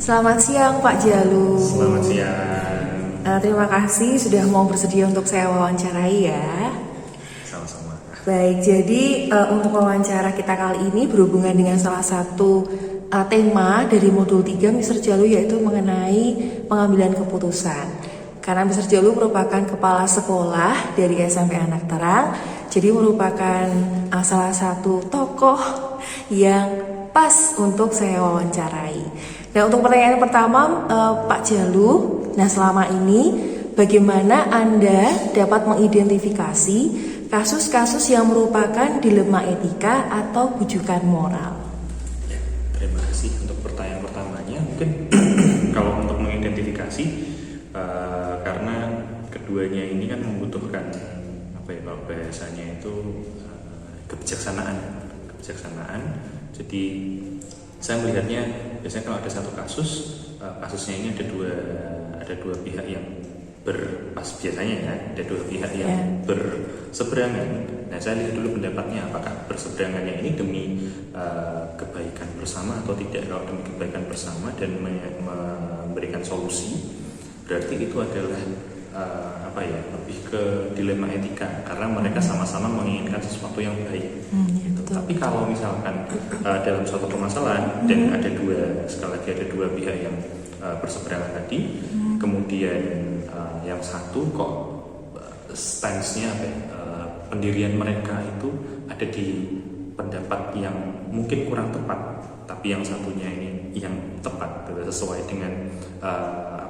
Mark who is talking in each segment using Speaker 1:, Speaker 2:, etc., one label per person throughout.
Speaker 1: Selamat siang Pak Jalu.
Speaker 2: Selamat siang.
Speaker 1: Terima kasih sudah mau bersedia untuk saya wawancarai ya.
Speaker 2: Sama-sama.
Speaker 1: Baik, jadi untuk wawancara kita kali ini berhubungan dengan salah satu tema dari modul 3 Mr. Jalu, yaitu mengenai pengambilan keputusan. Karena Mr. Jalu merupakan kepala sekolah dari SMP Anak Terang, jadi merupakan salah satu tokoh yang pas untuk saya wawancarai. Nah, untuk pertanyaan pertama, Pak Jalu, nah selama ini bagaimana Anda dapat mengidentifikasi kasus-kasus yang merupakan dilema etika atau bujukan moral?
Speaker 2: Ya, terima kasih untuk pertanyaan pertamanya. Mungkin kalau untuk mengidentifikasi, karena keduanya ini kan membutuhkan kalau bahasanya itu kebijaksanaan. Jadi saya melihatnya biasanya kalau ada satu kasusnya ini ada dua pihak yang ada dua pihak yang berseberangan. Nah, saya lihat dulu pendapatnya, apakah berseberangannya ini demi kebaikan bersama atau tidak. Kalau demi kebaikan bersama dan memberikan solusi, berarti itu adalah lebih ke dilema etika, karena mereka sama-sama menginginkan sesuatu yang baik. Tapi kalau misalkan dalam suatu permasalahan dan ada dua pihak yang berseberangan tadi, kemudian yang satu kok stance-nya pendirian mereka itu ada di pendapat yang mungkin kurang tepat, tapi yang satunya ini yang tepat, sesuai dengan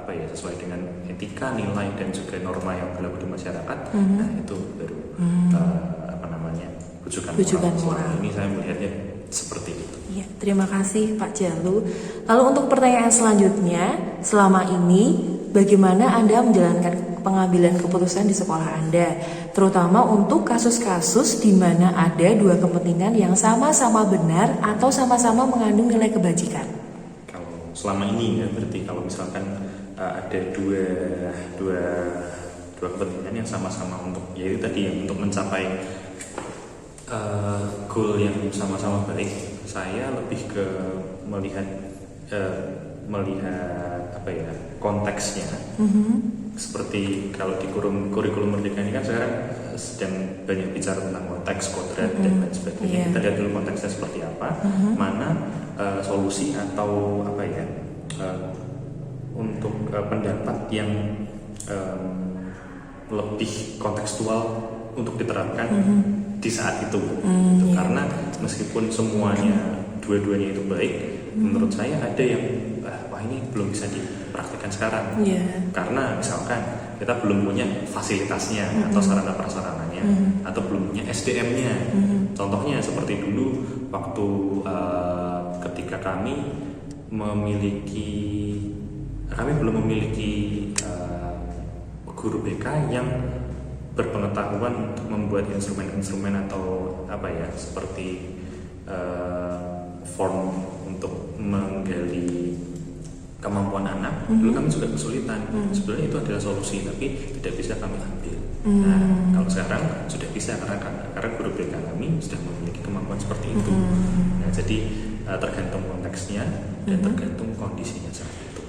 Speaker 2: sesuai dengan etika, nilai dan juga norma yang berlaku di masyarakat. Nah, itu baru bujukan moral. Ini saya melihatnya seperti itu.
Speaker 1: Ya, terima kasih Pak Jalu. Lalu untuk pertanyaan selanjutnya, selama ini bagaimana Anda menjalankan pengambilan keputusan di sekolah Anda, terutama untuk kasus-kasus di mana ada dua kepentingan yang sama-sama benar atau sama-sama mengandung nilai kebajikan?
Speaker 2: Kalau selama ini ya, berarti kalau misalkan ada dua kepentingan yang sama-sama yaitu tadi yang untuk mencapai goal yang sama-sama baik, saya lebih ke melihat konteksnya. Seperti kalau di kurikulum Merdeka ini kan sekarang sedang banyak bicara tentang konteks, kodrat dan lain sebagainya. Kita lihat dulu konteksnya seperti apa, mana solusi atau untuk pendapat yang lebih kontekstual untuk diterapkan di saat itu. Karena meskipun semuanya dua-duanya itu baik, menurut saya ada yang ini belum bisa dipraktikkan sekarang. Karena misalkan kita belum punya fasilitasnya atau sarana prasarananya, atau belum punya SDM-nya. Contohnya seperti dulu waktu ketika kami belum memiliki guru BK yang berpengetahuan untuk membuat instrumen-instrumen atau seperti form untuk menggali kemampuan anak. Dulu kami juga kesulitan. Sebenarnya itu adalah solusi, tapi tidak bisa kami ambil. Nah, kalau sekarang sudah bisa karena guru BK kami sudah memiliki kemampuan seperti itu. Nah, jadi tergantung konteksnya dan tergantung kondisinya saat itu.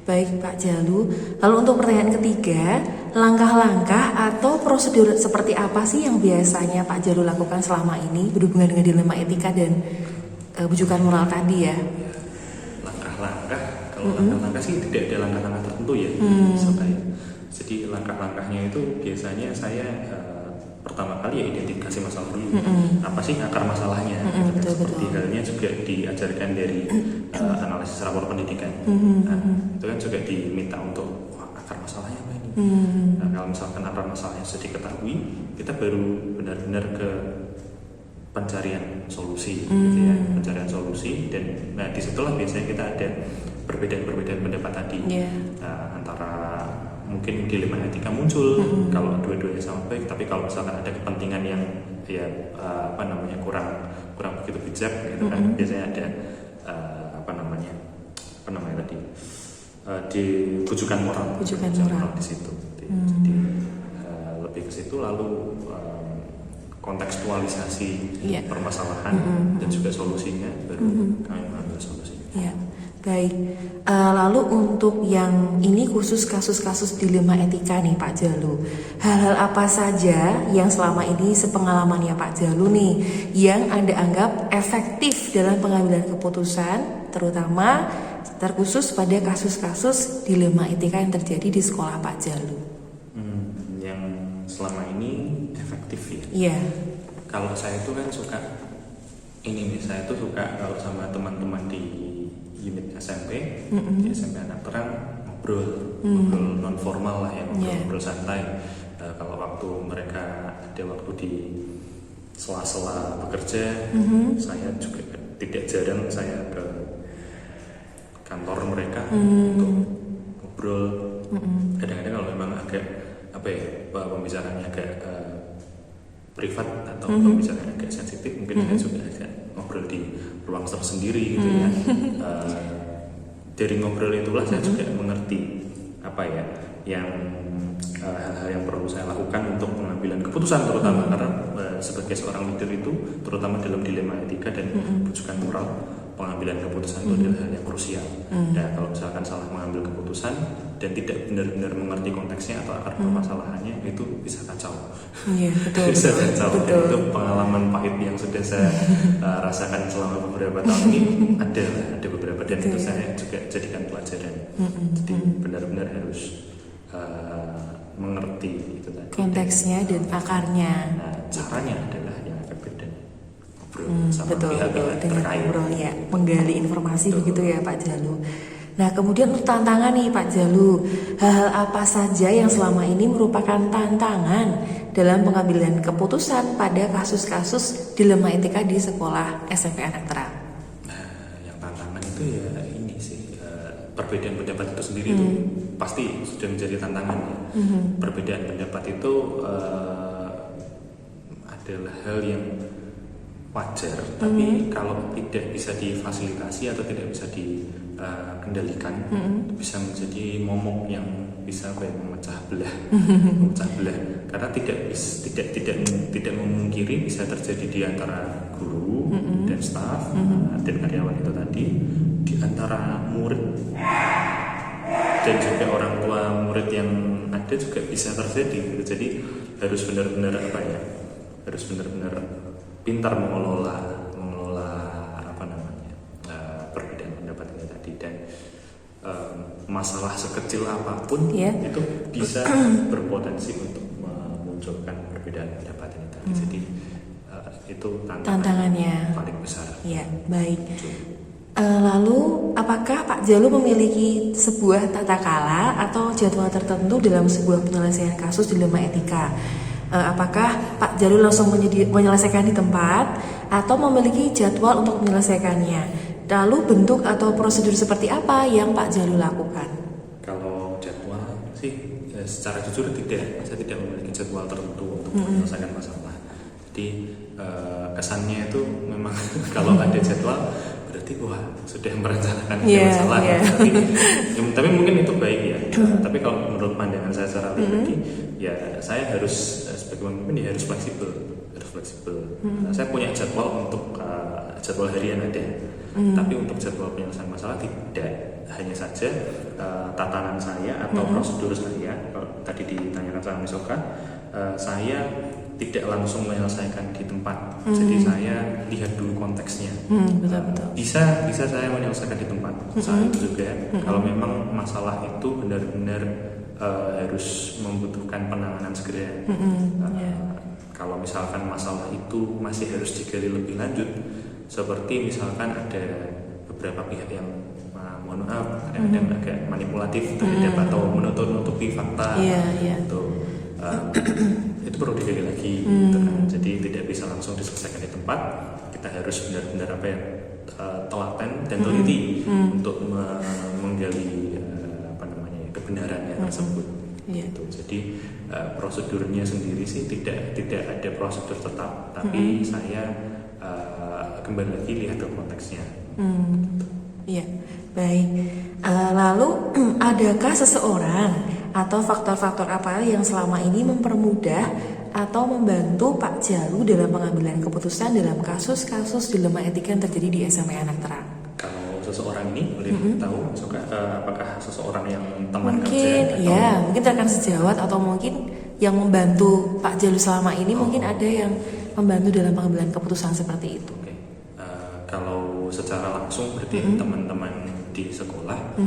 Speaker 1: Baik Pak Jalu. Lalu untuk pertanyaan ketiga, langkah-langkah atau prosedur seperti apa sih yang biasanya Pak Jalu lakukan selama ini berhubungan dengan dilema etika dan bujukan moral tadi ya?
Speaker 2: Langkah-langkah sih tidak ada langkah-langkah tertentu ya. Jadi langkah-langkahnya itu biasanya saya pertama kali identifikasi masalah dulu. Apa sih akar masalahnya? Seperti halnya juga diajarkan dari analisis rapor pendidikan. Itu kan juga diminta untuk akar masalahnya apa ini. Nah, kalau misalkan akar masalahnya sudah diketahui, kita baru benar-benar ke pencarian solusi, pencarian solusi. Dan disitulah biasanya kita ada perbedaan pendapat tadi. Antara mungkin dilema etika muncul kalau dua-duanya sama baik, tapi kalau misalkan ada kepentingan yang kurang begitu bijak gitu kan, biasanya ada di bujukan moral di situ. Jadi lebih ke situ, lalu kontekstualisasi permasalahan dan juga solusinya, baru kami mengambil solusinya.
Speaker 1: Baik. Lalu untuk yang ini khusus kasus-kasus dilema etika nih Pak Jalu. Hal-hal apa saja yang selama ini sepengalamannya Pak Jalu nih yang Anda anggap efektif dalam pengambilan keputusan, terutama terkhusus pada kasus-kasus dilema etika yang terjadi di sekolah Pak Jalu?
Speaker 2: Yang selama ini efektif ya.
Speaker 1: Iya.
Speaker 2: Kalau saya itu kan suka ini nih, saya tuh suka kalau sama teman-teman di unit SMP, di SMP Anak Terang ngobrol non formal lah ya, ngobrol santai. Kalau waktu mereka ada waktu di sela-sela bekerja, saya juga tidak jarang saya ke kantor mereka untuk ngobrol. Kadang-kadang kalau memang agak pembicaraannya agak privat atau pembicaraan agak sensitif, mungkin saya juga agak ngobrol di ruang tersendiri gitu ya. Dari ngobrol itulah saya juga mengerti yang hal-hal yang perlu saya lakukan untuk pengambilan keputusan, terutama karena sebagai seorang leader itu terutama dalam dilema etika dan bujukan moral, pengambilan keputusan itu adalah hal yang krusial. Ya, kalau misalkan salah mengambil keputusan dan tidak benar-benar mengerti konteksnya atau akar permasalahannya, itu bisa kacau.
Speaker 1: Iya, betul.
Speaker 2: Bisa kacau.
Speaker 1: Betul.
Speaker 2: Itu pengalaman pahit yang sudah saya rasakan selama beberapa tahun ini. Ada beberapa, dan itu saya juga jadikan pelajaran. Jadi benar-benar harus mengerti itu tadi
Speaker 1: Konteksnya dan akarnya.
Speaker 2: Nah, caranya adalah yang efektif dan ngobrol sama
Speaker 1: betul
Speaker 2: pihak-pihak
Speaker 1: dengan
Speaker 2: terkait.
Speaker 1: ngobrol ya, menggali informasi
Speaker 2: Betul.
Speaker 1: begitu ya Pak Jalu. Nah kemudian untuk tantangan nih Pak Jalu, hal-hal apa saja yang selama ini merupakan tantangan dalam pengambilan keputusan pada kasus-kasus dilema etika di sekolah SMP Anak Terang?
Speaker 2: Nah, yang tantangan itu ya ini sih, perbedaan pendapat itu sendiri itu pasti sudah menjadi tantangan ya. Perbedaan pendapat itu adalah hal yang wajar, tapi kalau tidak bisa difasilitasi atau tidak bisa dikendalikan, bisa menjadi momok yang bisa memecah belah, karena tidak memungkiri bisa terjadi di antara guru dan staf dan karyawan itu tadi, di antara murid dan juga orang tua murid yang ada juga bisa terjadi. Jadi harus benar-benar pintar mengelola perbedaan pendapat ini tadi, dan masalah sekecil apapun itu bisa berpotensi untuk memunculkan perbedaan pendapat ini tadi. Jadi itu tantangannya paling besar.
Speaker 1: Ya, baik. Lalu apakah Pak Jalu memiliki sebuah tata kala atau jadwal tertentu dalam sebuah penyelesaian kasus dilema etika? Apakah Pak Jalu langsung menyelesaikan di tempat atau memiliki jadwal untuk menyelesaikannya? Lalu bentuk atau prosedur seperti apa yang Pak Jalu lakukan?
Speaker 2: Kalau jadwal sih secara jujur saya tidak memiliki jadwal tertentu untuk menyelesaikan masalah. Jadi kesannya itu memang kalau ada jadwal berarti sudah merencanakan masalah. Tapi mungkin itu baik ya. Tapi kalau menurut pandangan saya secara pribadi, ya saya harus sebagai pemimpin ya harus fleksibel. Saya punya jadwal untuk jadwal harian ada, tapi untuk jadwal penyelesaian masalah tidak. Hanya saja tatanan saya atau prosedur saya, kalau tadi ditanyakan sama Miss Oka, saya tidak langsung menyelesaikan di tempat. Jadi saya lihat dulu konteksnya.
Speaker 1: Betul.
Speaker 2: Bisa saya menyelesaikan di tempat saat itu juga. Kalau memang masalah itu benar-benar harus membutuhkan penanganan segera. Kalau misalkan masalah itu masih harus digali lebih lanjut, seperti misalkan ada beberapa pihak yang mohon maaf kadang-kadang agak manipulatif terhadap atau menutupi fakta, itu perlu digali lagi. Jadi tidak bisa langsung diselesaikan di tempat. Kita harus benar-benar telaten dan teliti untuk menggali kebenarannya tersebut. Gitu. Jadi prosedurnya sendiri sih tidak ada prosedur tetap, tapi saya kembali lagi lihat ke konteksnya.
Speaker 1: Iya, baik. Lalu adakah seseorang atau faktor-faktor apa yang selama ini mempermudah atau membantu Pak Jalu dalam pengambilan keputusan dalam kasus-kasus dilema etika yang terjadi di SMA Anak Terang?
Speaker 2: Kalau seseorang ini boleh tahu apakah seseorang yang teman
Speaker 1: Mungkin
Speaker 2: kerja atau
Speaker 1: ya, mungkin rekan sejawat atau mungkin yang membantu Pak Jalu selama ini, mungkin ada yang membantu dalam pengambilan keputusan seperti itu.
Speaker 2: Oke. Kalau secara langsung berarti teman-teman di sekolah,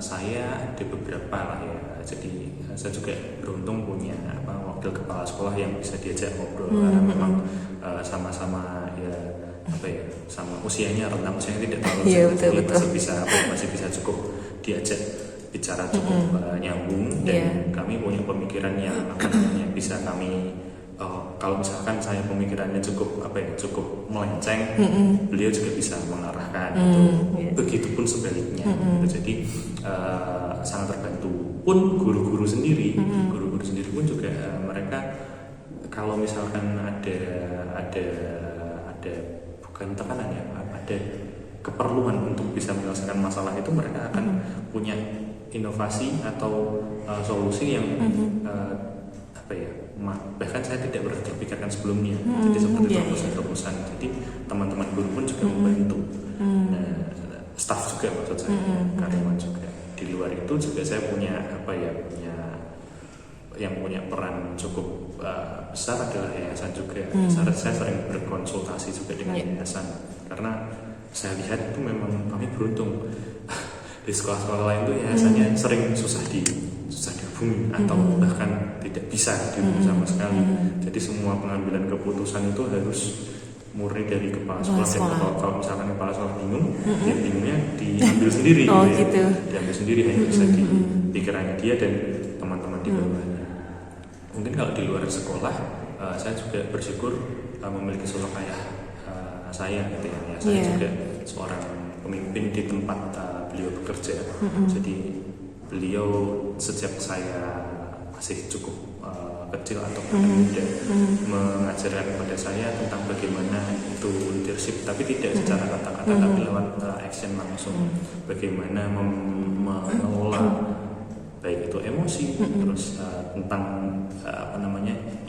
Speaker 2: saya ada beberapa lah ya. Jadi saya juga beruntung punya wakil kepala sekolah yang bisa diajak ngobrol karena memang sama-sama ya sama usianya rentang usianya tidak terlalu jauh, jadi masih bisa cukup diajak bicara cukup nyambung dan kami punya pemikiran yang bisa kami kalau misalkan saya pemikirannya cukup melenceng, beliau juga bisa mengarahkan gitu. Begitupun sebaliknya. Jadi sangat terbantu. Pun guru-guru sendiri pun juga mereka kalau misalkan ada bukan tekanan ya, ada keperluan untuk bisa menyelesaikan masalah itu, mereka akan punya inovasi atau solusi yang bahkan saya tidak pernah terpikirkan sebelumnya. Jadi seperti terobosan. Jadi teman-teman guru pun juga membantu. Nah, staff juga maksud saya, karyawan juga. Di luar itu juga saya punya yang punya peran cukup besar adalah yayasan juga. Saya sering berkonsultasi juga dengan yayasan karena saya lihat itu memang kami beruntung di sekolah-sekolah lain tuh yayasannya sering susah dihubungi atau bahkan tidak bisa dihubungi sama sekali. Jadi semua pengambilan keputusan itu harus murni dari kepala sekolah. Dan kalau misalkan kepala sekolah bingung, ya bingungnya diambil sendiri.
Speaker 1: Gitu.
Speaker 2: Diambil sendiri hanya bisa di pikirannya dia dan teman-teman di bawahnya. Mungkin kalau di luar sekolah, saya juga bersyukur memiliki sosok ayah saya gitu ya. Saya juga seorang pemimpin di tempat beliau bekerja. Jadi beliau sejak saya masih cukup kecil atau muda mengajarkan kepada saya tentang bagaimana itu leadership, tapi tidak secara kata-kata tapi lewat action langsung. Bagaimana mengelola baik itu emosi, terus tentang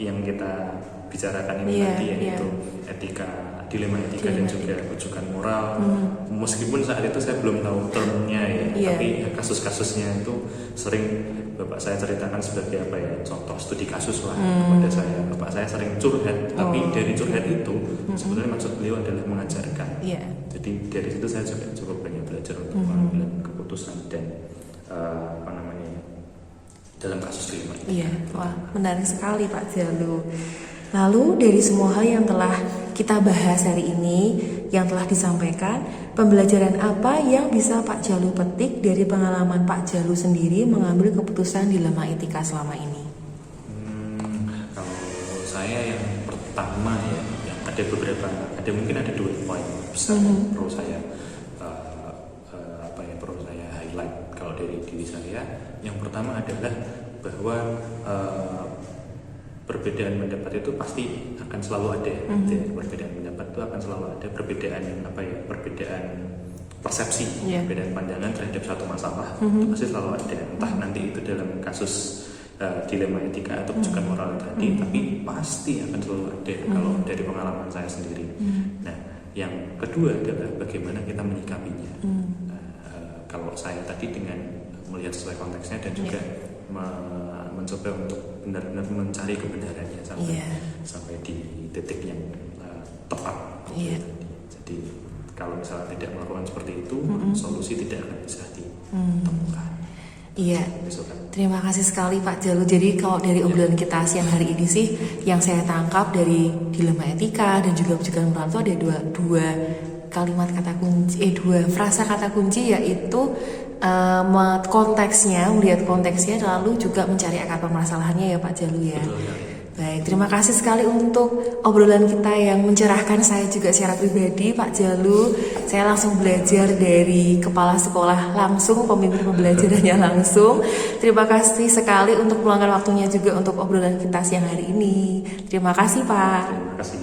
Speaker 2: yang kita bicarakan ini tadi yaitu dilema etika dan juga rujukan moral. Meskipun saat itu saya belum tahu termnya ya, tapi kasus-kasusnya itu sering bapak saya ceritakan sebagai contoh studi kasus lah kepada saya. Bapak saya sering curhat, tapi dari curhat itu sebenarnya maksud beliau adalah mengajarkan. Jadi dari situ saya juga cukup banyak belajar untuk mengambil keputusan dan dalam kasus dilema etika.
Speaker 1: Wah, menarik sekali Pak Jalu. Lalu dari semua hal yang telah kita bahas hari ini, yang telah disampaikan, pembelajaran apa yang bisa Pak Jalu petik dari pengalaman Pak Jalu sendiri mengambil keputusan dilema etika selama ini?
Speaker 2: Kalau saya yang pertama yang mungkin ada 2 poin besar perlu saya highlight kalau dari diri saya. Yang pertama adalah bahwa perbedaan pendapat itu pasti akan selalu ada. Perbedaan pendapat itu akan selalu ada, perbedaan persepsi, perbedaan pandangan terhadap satu masalah itu pasti selalu ada. Entah nanti itu dalam kasus dilema etika atau rujukan moral tadi, tapi pasti akan selalu ada kalau dari pengalaman saya sendiri. Nah, yang kedua adalah bagaimana kita menyikapinya. Kalau saya tadi dengan melihat sesuai konteksnya dan juga mencoba untuk benar-benar mencari kebenarannya sampai di titik yang tepat. Jadi kalau misalnya tidak melakukan seperti itu, solusi tidak akan bisa ditemukan.
Speaker 1: Terima kasih sekali Pak Jalu. Jadi kalau dari obrolan kita siang hari ini sih, yang saya tangkap dari dilema etika dan juga rujukan moral itu ada dua kalimat kata kunci, dua frasa kata kunci, yaitu melihat konteksnya lalu juga mencari akar permasalahannya ya Pak Jalu ya. Baik, terima kasih sekali untuk obrolan kita yang mencerahkan saya juga secara pribadi Pak Jalu. Saya langsung belajar dari kepala sekolah langsung, pemimpin pembelajarannya langsung. Terima kasih sekali untuk meluangkan waktunya juga untuk obrolan kita siang hari ini. Terima kasih Pak.
Speaker 2: Terima kasih.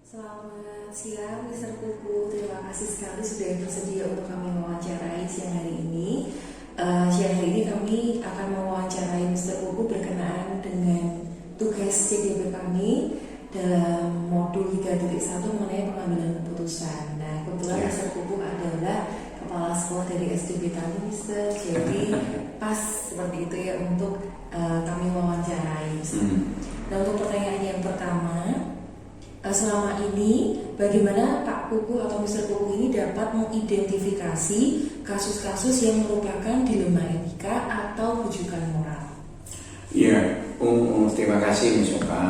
Speaker 1: Selamat siang Mr. Kuku, terima kasih sekali sudah bersedia untuk kami wawancarai siang hari ini. siang hari ini kami akan mewawancarai Mr. Pupu berkenaan dengan tugas CDP kami dalam modul 3.1 mengenai pengambilan keputusan. Nah, kebetulan Mr. Pupu adalah kepala sekolah dari SDP kami, Mr. Jadi pas seperti itu ya untuk kami wawancarai, Mr. Nah, untuk pertanyaan yang pertama, selama ini bagaimana Pak Pupu atau Mr. Pupu ini dapat mengidentifikasi kasus-kasus yang merupakan dilema etika atau rujukan moral?
Speaker 3: Ya, terima kasih Mas Oka.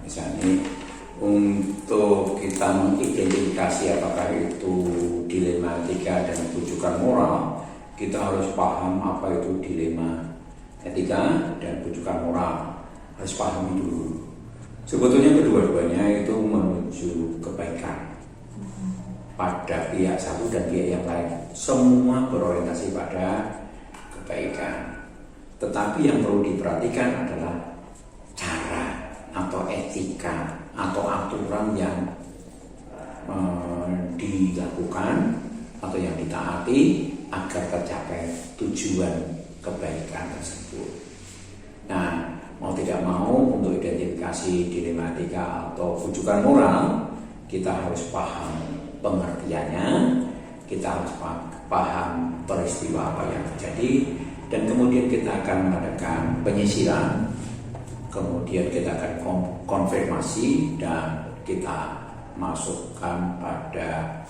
Speaker 3: Misalnya untuk kita mengidentifikasi apakah itu dilema etika dan rujukan moral, kita harus paham apa itu dilema etika dan rujukan moral. Harus pahami dulu. Sebetulnya kedua-duanya itu menuju kebaikan pada pihak satu dan pihak yang lain. Semua berorientasi pada kebaikan. Tetapi yang perlu diperhatikan adalah cara atau etika atau aturan yang dilakukan atau yang ditaati agar tercapai tujuan kebaikan tersebut. Nah, mau tidak mau untuk identifikasi dilema etika atau rujukan moral, kita harus paham pengertiannya, kita harus paham peristiwa apa yang terjadi, dan kemudian kita akan mengadakan penyisiran, kemudian kita akan konfirmasi dan kita masukkan pada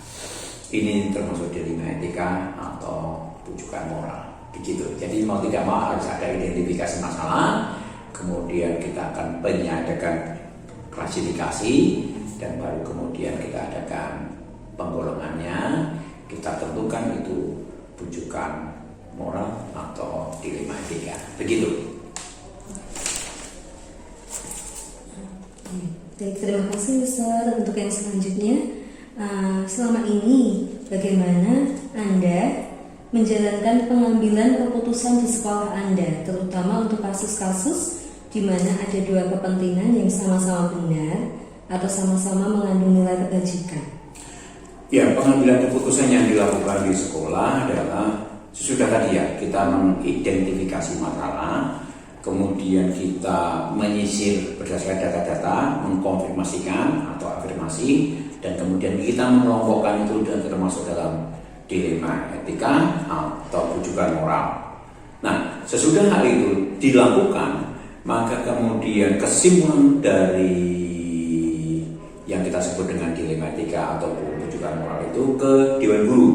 Speaker 3: ini termasuk dilema etika atau rujukan moral. Begitu. Jadi mau tidak mau harus ada identifikasi masalah. Kemudian kita akan penyadakan klasifikasi dan baru kemudian kita adakan penggolongannya. Kita tentukan itu rujukan moral atau dilema etika. Begitu.
Speaker 4: Baik, terima kasih Ustaz. Untuk yang selanjutnya, selama ini bagaimana Anda menjalankan pengambilan keputusan di sekolah Anda, terutama untuk kasus-kasus di mana ada dua kepentingan yang sama-sama benar atau sama-sama mengandung nilai kebajikan?
Speaker 3: Ya, pengambilan keputusan yang dilakukan di sekolah adalah sesudah tadi ya, kita mengidentifikasi masalah, kemudian kita menyisir berdasarkan data-data, mengkonfirmasikan atau afirmasi, dan kemudian kita mengelompokkan itu dan termasuk dalam dilema etika atau rujukan moral. Nah, sesudah hal itu dilakukan, maka kemudian kesimpulan dari yang kita sebut dengan dilema etika atau rujukan moral itu ke Dewan Guru.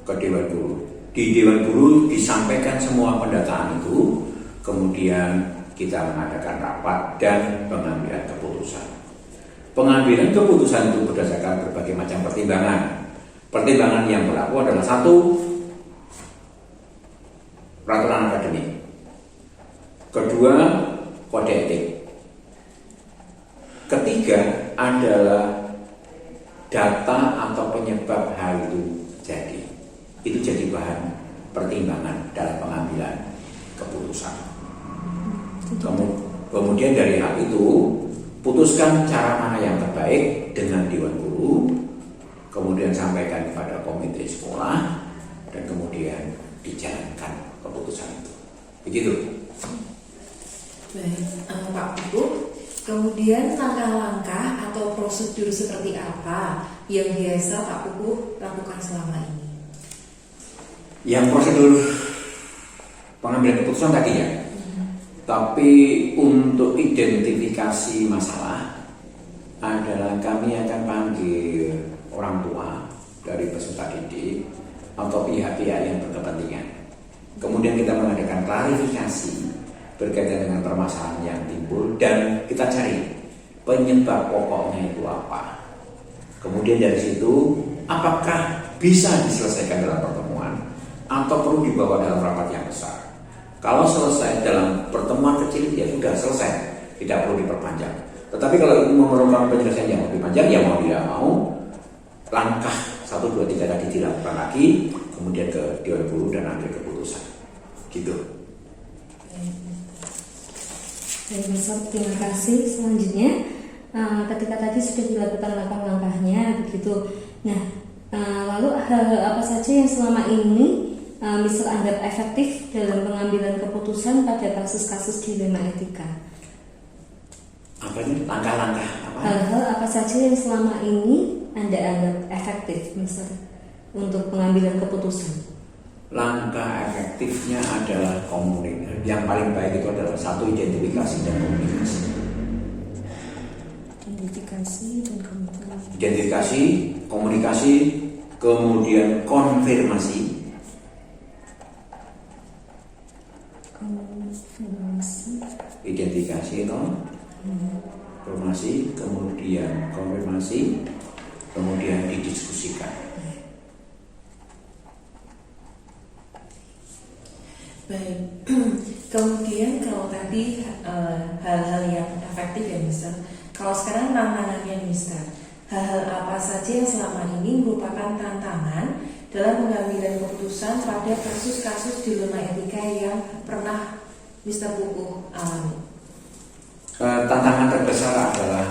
Speaker 3: Ke Dewan Guru. Di Dewan Guru disampaikan semua pendataan itu, kemudian kita mengadakan rapat dan pengambilan keputusan. Pengambilan keputusan itu berdasarkan berbagai macam pertimbangan. Pertimbangan yang berlaku adalah satu, peraturan akademik. Kedua, kode etik. Ketiga adalah data atau penyebab hal itu terjadi. Itu jadi bahan pertimbangan dalam pengambilan keputusan. Kemudian dari hal itu, putuskan cara mana yang terbaik dengan Dewan Guru, kemudian sampaikan kepada komite sekolah, dan kemudian dijalankan keputusan itu. Begitu.
Speaker 1: Baik, Pak Pupu, kemudian langkah-langkah atau prosedur seperti apa yang biasa Pak Pupu lakukan selama ini?
Speaker 3: Yang prosedur pengambilan keputusan tadi ya. Tapi untuk identifikasi masalah adalah kami akan panggil orang tua dari peserta didik atau pihak-pihak yang berkepentingan. Kemudian kita mengadakan klarifikasi berkaitan dengan permasalahan yang timbul dan kita cari penyebab pokoknya itu apa. Kemudian dari situ apakah bisa diselesaikan dalam pertemuan atau perlu dibawa dalam rapat yang besar. Kalau selesai dalam pertemuan kecil ya sudah selesai, tidak perlu diperpanjang. Tetapi kalau itu memerlukan penyelesaian yang lebih panjang, ya mau tidak mau langkah 1, 2, 3 tadi dilakukan lagi, kemudian ke Dewan Guru dan ambil keputusan. Gitu.
Speaker 4: Baik, terima kasih. Selanjutnya, ketika tadi sudah dilakukan langkah-langkahnya begitu. Nah, lalu hal apa saja yang selama ini Mister anggap efektif dalam pengambilan keputusan pada kasus-kasus dilema etika?
Speaker 3: Apa ini langkah-langkah apa?
Speaker 4: Hal-hal apa saja yang selama ini Anda anggap efektif, Mister, untuk pengambilan keputusan?
Speaker 3: Langkah efektifnya adalah komunikasi. Yang paling baik itu adalah satu, identifikasi dan komunikasi.
Speaker 1: Identifikasi dan komunikasi.
Speaker 3: Identifikasi, komunikasi, kemudian konfirmasi. Identifikasi itu, informasi, kemudian konfirmasi, kemudian didiskusikan.
Speaker 1: Baik, kemudian kalau tadi hal-hal yang efektif ya Mister, kalau sekarang tantangannya Mister, hal-hal apa saja yang selama ini merupakan tantangan dalam pengambilan keputusan pada kasus-kasus dilema etika yang pernah Mister Pupuh alami?
Speaker 3: Tantangan terbesar adalah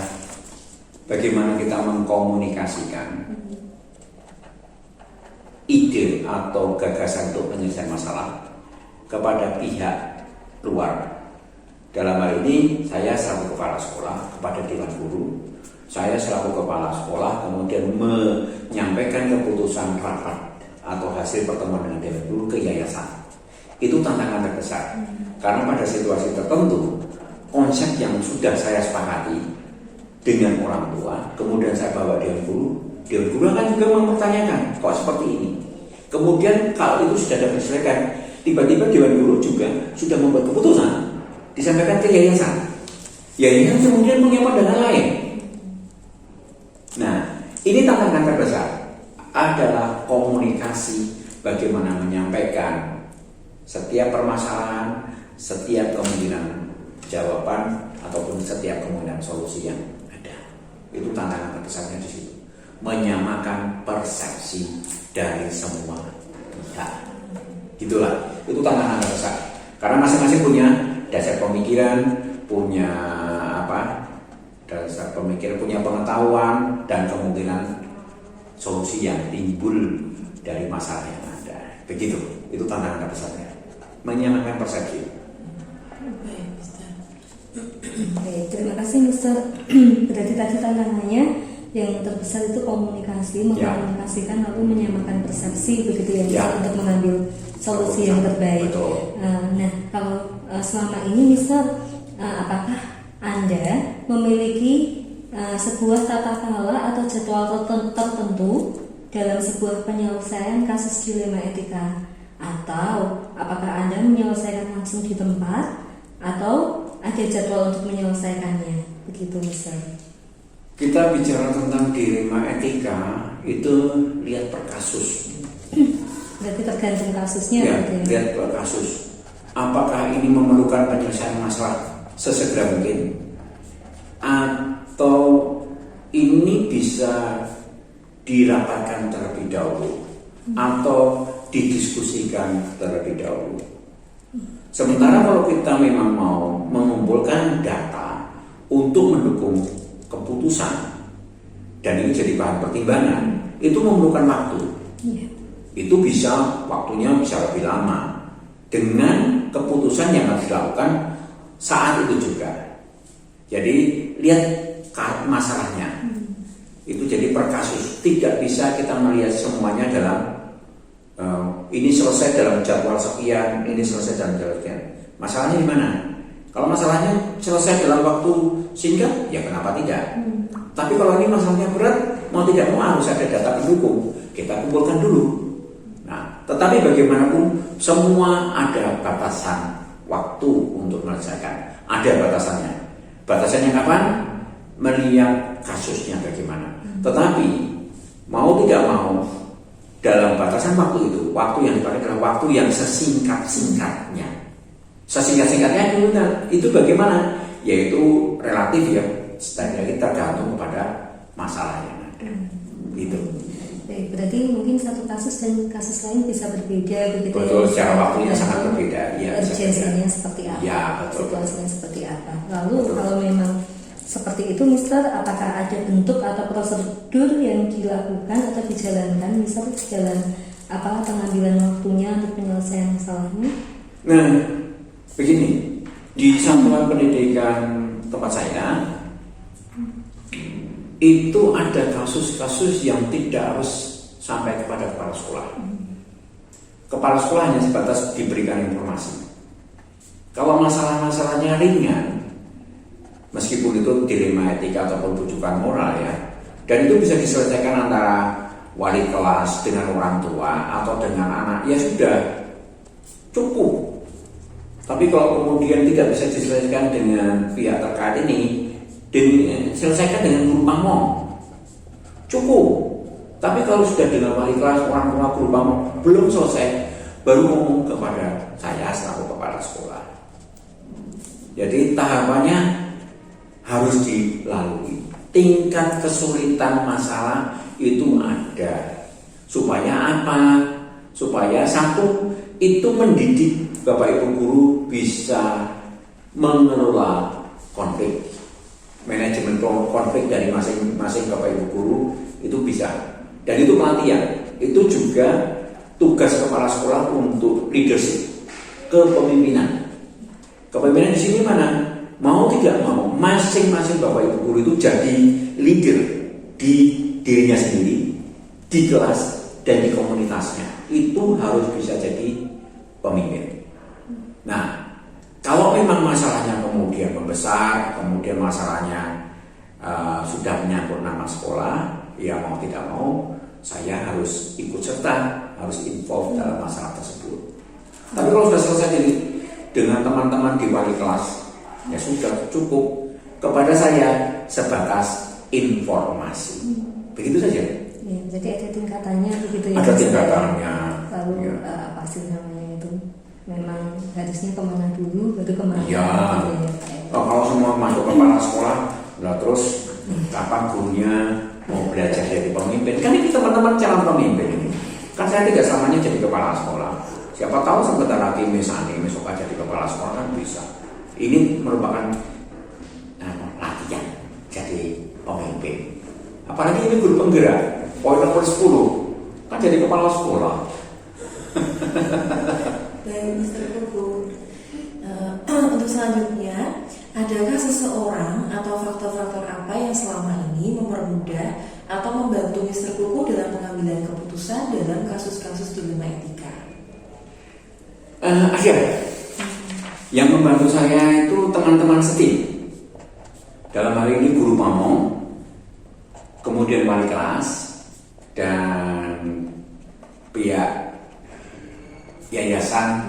Speaker 3: bagaimana kita mengkomunikasikan ide atau gagasan untuk penyelesaian masalah kepada pihak luar. Dalam hal ini saya selaku kepala sekolah kepada dewan guru, saya selaku kepala sekolah kemudian menyampaikan keputusan rapat atau hasil pertemuan dengan dewan guru ke yayasan. Itu tantangan terbesar, karena pada situasi tertentu konsep yang sudah saya sepakati dengan orang tua, kemudian saya bawa dewan guru akan juga mempertanyakan kok seperti ini. Kemudian kalau itu sudah diselesaikan, tiba-tiba dewan guru juga sudah membuat keputusan, disampaikan ke yayasan. Yayasan kemudian punya pandangan lain. Nah, ini tantangan terbesar adalah komunikasi, bagaimana menyampaikan setiap permasalahan, setiap kemungkinan jawaban ataupun setiap kemungkinan solusi yang ada. Itu tantangan terbesarnya di situ. Menyamakan persepsi dari semua pihak. Gitulah, itu tantangan terbesar. Karena masing-masing punya dasar pemikiran, punya dasar pemikiran, punya pengetahuan dan kemungkinan solusi yang timbul dari masalah yang ada. Begitu, itu tantangan terbesarnya. Menyamakan persepsi.
Speaker 1: Baik, Mister.
Speaker 4: Baik, terima kasih Mister. Berarti tadi tantangannya yang terbesar itu komunikasi, mengkomunikasikan lalu menyamakan persepsi begitu ya, Mister, untuk mengambil solusi yang terbaik. Nah, kalau selama ini Mister, apakah Anda memiliki sebuah tata kelola atau jadwal tertentu dalam sebuah penyelesaian kasus dilema etika? Atau apakah Anda menyelesaikan langsung di tempat atau ada jadwal untuk menyelesaikannya? Begitu, Mister.
Speaker 3: Kita bicara tentang dilema etika itu lihat per kasus.
Speaker 4: Berarti tergantung kasusnya.
Speaker 3: Ya, lihat per kasus. Apakah ini memerlukan penyelesaian masalah sesegera mungkin, atau ini bisa dirapatkan terlebih dahulu, atau didiskusikan terlebih dahulu. Sementara kalau kita memang mau mengumpulkan data untuk mendukung keputusan dan ini jadi bahan pertimbangan, itu memerlukan waktu. Itu bisa waktunya bisa lebih lama dengan keputusan yang harus dilakukan saat itu juga. Jadi lihat masalahnya. Itu jadi per kasus. Tidak bisa kita melihat semuanya dalam ini selesai dalam jadwal sekian, ini selesai dalam jadwal sekian. Masalahnya di mana? Kalau masalahnya selesai dalam waktu singkat, ya kenapa tidak? Tapi kalau ini masalahnya berat, mau tidak mau harus ada data pendukung. Kita kumpulkan dulu. Nah, tetapi bagaimanapun semua ada batasan waktu untuk menyelesaikan. Ada batasannya. Batasannya kapan? Melihat kasusnya bagaimana. Tetapi mau tidak mau dalam batasan waktu itu, waktu yang dipakai adalah waktu yang sesingkat-singkatnya. Sesingkat-singkatnya itu bagaimana? Yaitu relatif ya, lagi tergantung kepada masalah yang ada. Gitu.
Speaker 4: Baik, berarti mungkin satu kasus dan kasus lain bisa berbeda begitu.
Speaker 3: Betul, secara waktunya sangat berbeda. Ya,
Speaker 4: urgensinya seperti apa?
Speaker 3: Ya, betul.
Speaker 4: Situasinya seperti apa? Lalu kalau memang seperti itu, Mister, apakah ada bentuk atau prosedur yang dilakukan atau dijalankan, misal apalah pengambilan waktunya untuk penyelesaian masalahnya?
Speaker 3: Nah, begini, di satuan pendidikan tempat saya itu ada kasus-kasus yang tidak harus sampai kepada kepala sekolah. Kepala sekolah hanya sebatas diberikan informasi. Kalau masalah-masalahnya ringan, meskipun itu dilema etika ataupun rujukan moral ya, dan itu bisa diselesaikan antara wali kelas dengan orang tua atau dengan anak, ya sudah cukup. Tapi kalau kemudian tidak bisa diselesaikan dengan pihak terkait ini, selesaikan dengan guru pamong, cukup. Tapi kalau sudah dengan wali kelas, orang tua, guru pamong belum selesai, baru ngomong kepada saya selaku kepala sekolah. Jadi tahapannya harus dilalui. Tingkat kesulitan masalah itu ada. Supaya apa? Supaya satu, itu mendidik Bapak Ibu guru bisa mengelola konflik. Manajemen konflik dari masing-masing Bapak Ibu guru itu bisa. Dan itu pelatihan. Itu juga tugas kepala sekolah untuk leadership, kepemimpinan. Kepemimpinan di sini mana? Mau tidak mau, masing-masing Bapak Ibu guru itu jadi leader di dirinya sendiri, di kelas dan di komunitasnya. Itu harus bisa jadi pemimpin. Nah, kalau memang masalahnya kemudian membesar, kemudian masalahnya sudah menyangkut nama sekolah, ya mau tidak mau, saya harus ikut serta, harus involve dalam masalah tersebut. Tapi kalau sudah selesai dengan teman-teman di wali kelas, ya sudah cukup. Kepada saya sebatas informasi. Begitu saja.
Speaker 4: Ya, jadi ada tingkatannya begitu ya.
Speaker 3: Ada tingkatannya.
Speaker 4: Lalu
Speaker 3: Ya.
Speaker 4: apa sih namanya itu? Memang harusnya kemana dulu, baru kemana.
Speaker 3: Ya.
Speaker 4: Gitu ya.
Speaker 3: Kalau semua masuk kepala sekolah, lah terus kapan gurunya mau belajar jadi pemimpin? Kan ini teman-teman calon pemimpin ini. Kan saya tidak selamanya jadi kepala sekolah. Siapa tahu sebentar lagi misalnya besok jadi kepala sekolah kan bisa. Ini merupakan latihan jadi pemimpin. Apalagi ini guru penggerak, poin nomor 10 kan jadi kepala sekolah.
Speaker 1: Baik, Mr. Kuku. Untuk selanjutnya, adakah seseorang atau faktor-faktor apa yang selama ini mempermudah atau membantu Mr. Kuku dalam pengambilan keputusan dalam kasus-kasus dilema etika?
Speaker 3: Ada. Yang membantu saya itu teman-teman setim. Dalam hal ini guru pamong, kemudian wali kelas, dan pihak yayasan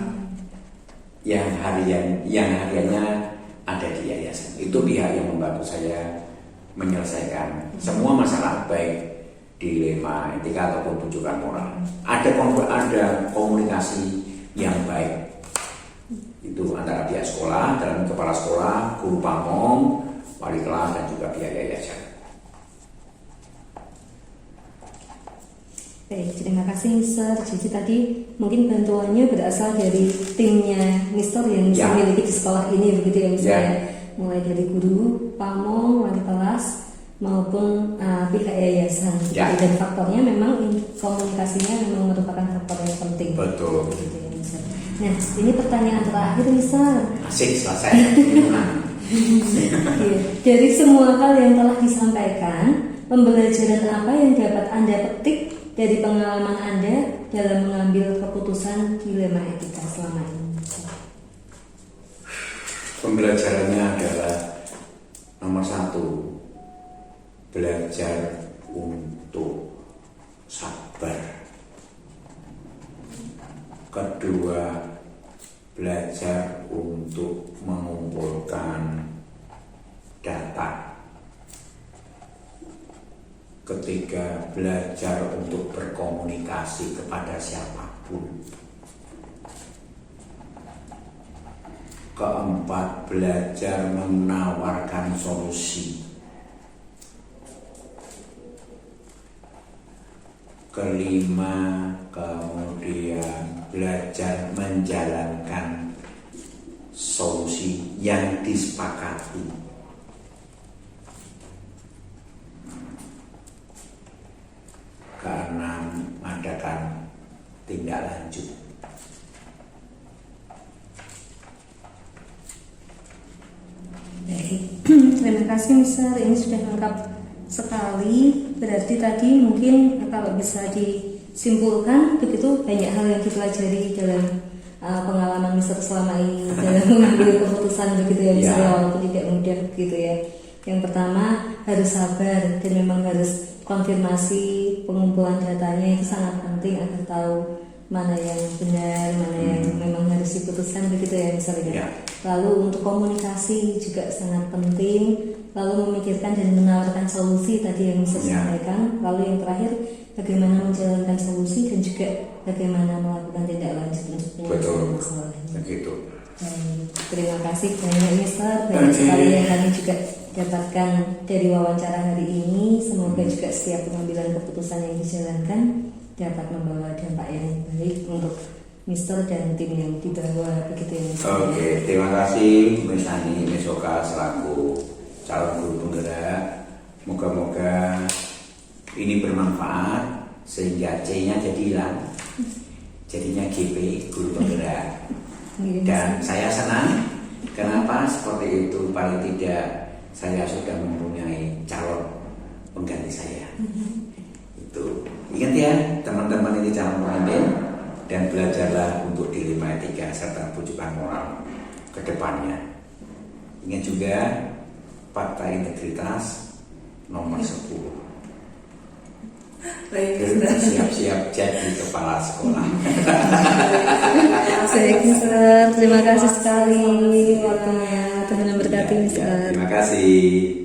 Speaker 3: yang hariannya ada di yayasan. Itu pihak yang membantu saya menyelesaikan semua masalah, baik dilema etika ataupun rujukan moral. Ada komunikasi yang baik itu antara pihak sekolah dan kepala sekolah, guru pamong, wali kelas, dan juga pihak yayasan.
Speaker 4: Baik, terima kasih Mister. Jadi tadi mungkin bantuannya berasal dari timnya Mister yang Mister miliki di sekolah ini, begitu ya Mister ya. Mulai dari guru, pamong, wali kelas maupun pihak yayasan.
Speaker 3: Ya.
Speaker 4: Dan faktornya memang komunikasinya memang merupakan faktor yang penting.
Speaker 3: Betul.
Speaker 4: Begitu ya, Mister. Nah, ini pertanyaan terakhir Mister.
Speaker 3: Asik, selesai.
Speaker 4: Iya. Dari semua hal yang telah disampaikan, pembelajaran apa yang dapat Anda petik dari pengalaman Anda dalam mengambil keputusan dilema etika selama ini?
Speaker 3: Pembelajarannya adalah nomor 1, belajar untuk sabar. Kedua, belajar untuk mengumpulkan data. Ketiga, belajar untuk berkomunikasi kepada siapapun. Keempat, belajar menawarkan solusi. Kelima, kemudian belajar menjalankan solusi yang disepakati. Karena adakan tindak lanjut.
Speaker 4: Baik, terima kasih Mister, ini sudah lengkap sekali. Berarti tadi mungkin kalau bisa disimpulkan begitu banyak hal yang dipelajari dalam pengalaman Mister selama ini dalam mengambil keputusan begitu ya Mister,
Speaker 3: Ya.
Speaker 4: walaupun tidak mudah begitu ya. Yang pertama harus sabar dan memang harus konfirmasi pengumpulan datanya itu sangat penting agar tahu mana yang benar, mana yang memang harus diputuskan begitu ya misalnya.
Speaker 3: Ya.
Speaker 4: Lalu untuk komunikasi juga sangat penting. Lalu memikirkan dan menawarkan solusi tadi yang bisa
Speaker 3: Ya.
Speaker 4: disampaikan. Lalu yang terakhir bagaimana menjalankan solusi dan juga bagaimana melakukan tindak lanjut untuk penyelesaian
Speaker 3: Betul,
Speaker 4: masalahnya.
Speaker 3: begitu.
Speaker 4: Terima kasih banyak Mister, banyak sekali yang kami juga dapatkan dari wawancara hari ini. Semoga juga setiap pengambilan keputusan yang dijalankan dapat membawa dampak yang baik untuk Mister dan tim yang dibawa begitu ya Mister.
Speaker 3: Oke, terima kasih Miss Ani, Miss Oka selaku calon guru penggerak. Moga-moga ini bermanfaat sehingga C-nya jadi hilang, jadinya GP, guru penggerak.
Speaker 4: Iya,
Speaker 3: Dan
Speaker 4: Mister.
Speaker 3: saya senang. Kenapa seperti itu? Paling tidak saya sudah mempunyai calon pengganti saya. Itu ingat ya teman-teman, ini calon pemimpin, dan belajarlah untuk dilema etika serta bujukan moral ke depannya. Ingat juga fakta integritas nomor 10.
Speaker 1: Baik, Mister.
Speaker 3: Siap-siap jadi kepala sekolah.
Speaker 4: Baik Mister, terima kasih sekali waktunya. Tuhan memberkati
Speaker 3: Ya,
Speaker 4: Mister.
Speaker 3: terima kasih.